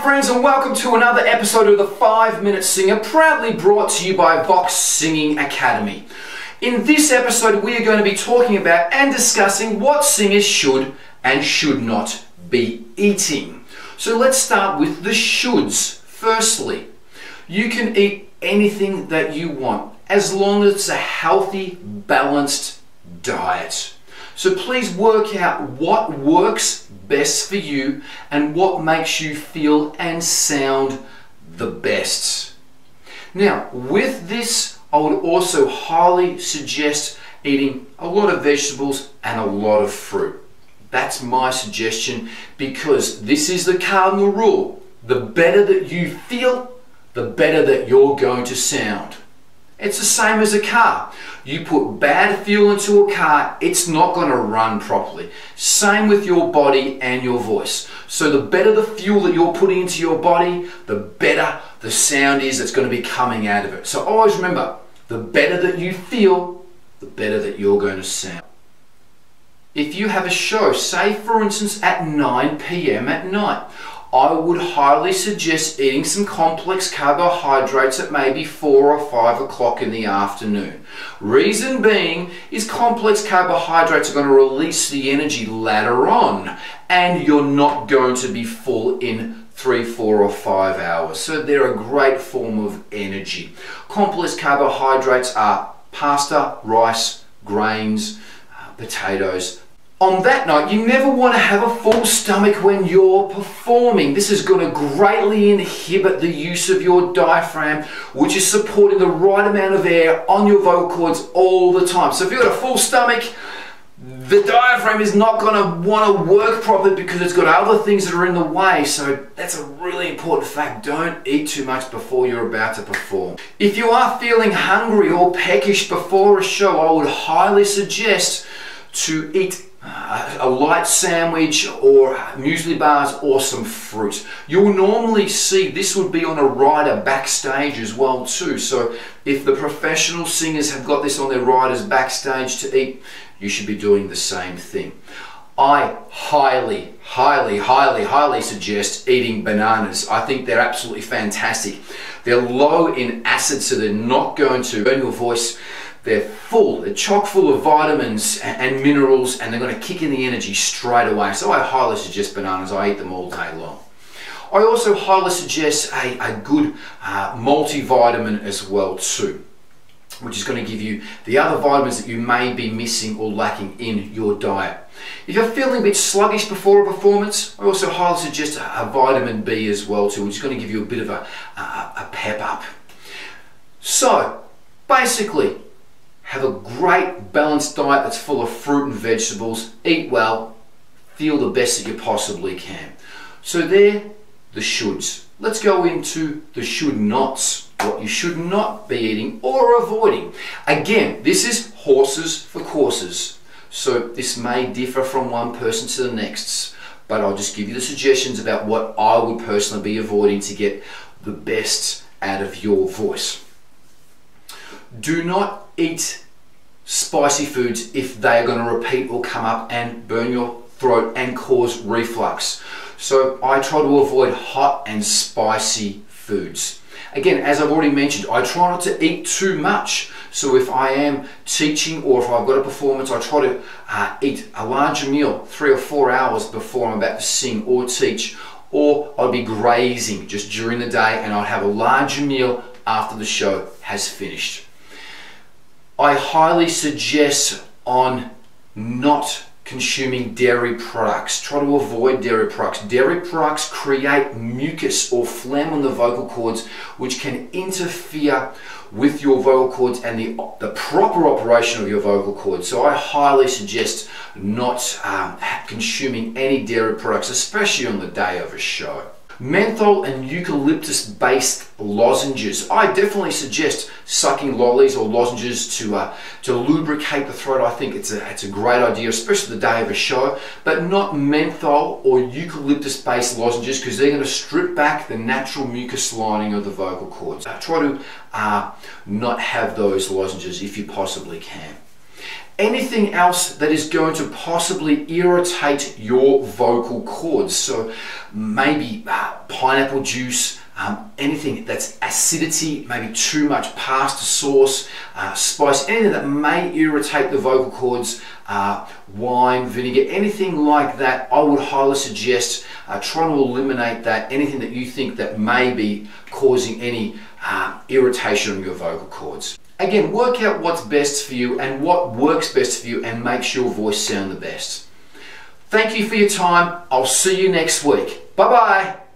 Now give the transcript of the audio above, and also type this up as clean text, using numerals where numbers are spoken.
Friends, and welcome to another episode of the 5-Minute Singer, proudly brought to you by Vox Singing Academy. In this episode we are going to be talking about and discussing what singers should and should not be eating. So let's start with the shoulds. Firstly, you can eat anything that you want as long as it's a healthy, balanced diet. So please work out what works best for you and what makes you feel and sound the best. Now, with this, I would also highly suggest eating a lot of vegetables and a lot of fruit. That's my suggestion, because this is the cardinal rule. The better that you feel, the better that you're going to sound. It's the same as a car. You put bad fuel into a car, it's not going to run properly. Same with your body and your voice. So the better the fuel that you're putting into your body, the better the sound is that's going to be coming out of it. So always remember, the better that you feel, the better that you're going to sound. If you have a show, say for instance at 9 p.m. at night, I would highly suggest eating some complex carbohydrates at maybe 4 or 5 o'clock in the afternoon. Reason being is complex carbohydrates are going to release the energy later on, and you're not going to be full in 3, 4 or 5 hours. So they're a great form of energy. Complex carbohydrates are pasta, rice, grains, potatoes. On that note, you never want to have a full stomach when you're performing. This is going to greatly inhibit the use of your diaphragm, which is supporting the right amount of air on your vocal cords all the time. So if you've got a full stomach, the diaphragm is not going to want to work properly because it's got other things that are in the way. So that's a really important fact. Don't eat too much before you're about to perform. If you are feeling hungry or peckish before a show, I would highly suggest to eat a light sandwich or muesli bars or some fruit. You'll normally see this would be on a rider backstage as well too. So if the professional singers have got this on their riders backstage to eat, you should be doing the same thing. I highly suggest eating bananas. I think they're absolutely fantastic. They're low in acid, so they're not going to burn your voice. They're chock full of vitamins and minerals, and they're going to kick in the energy straight away. So I highly suggest bananas. I eat them all day long. I also highly suggest a good multivitamin as well too, which is going to give you the other vitamins that you may be missing or lacking in your diet. If you're feeling a bit sluggish before a performance, I also highly suggest a vitamin B as well too, which is going to give you a bit of a pep up. So basically, have a great balanced diet that's full of fruit and vegetables, eat well, feel the best that you possibly can. So there, the shoulds. Let's go into the should nots, what you should not be eating or avoiding. Again, this is horses for courses. So this may differ from one person to the next, but I'll just give you the suggestions about what I would personally be avoiding to get the best out of your voice. Do not eat spicy foods if they are going to repeat or come up and burn your throat and cause reflux. So I try to avoid hot and spicy foods. Again, as I've already mentioned, I try not to eat too much. So if I am teaching or if I've got a performance, I try to eat a larger meal 3 or 4 hours before I'm about to sing or teach. Or I'd be grazing just during the day, and I'd have a larger meal after the show has finished. I highly suggest on not consuming dairy products. Try to avoid dairy products. Dairy products create mucus or phlegm on the vocal cords, which can interfere with your vocal cords and the proper operation of your vocal cords. So I highly suggest not consuming any dairy products, especially on the day of a show. Menthol and eucalyptus based lozenges. I definitely suggest sucking lollies or lozenges to lubricate the throat. I think it's a great idea, especially the day of a show, but not menthol or eucalyptus based lozenges, because they're going to strip back the natural mucus lining of the vocal cords. Try to not have those lozenges if you possibly can. anything else that is going to possibly irritate your vocal cords. So maybe pineapple juice, anything that's acidity, maybe too much pasta sauce, spice, anything that may irritate the vocal cords, wine, vinegar, anything like that, I would highly suggest trying to eliminate that, anything that you think that may be causing any irritation on your vocal cords. Again, work out what's best for you and what works best for you and makes your voice sound the best. Thank you for your time. I'll see you next week. Bye-bye.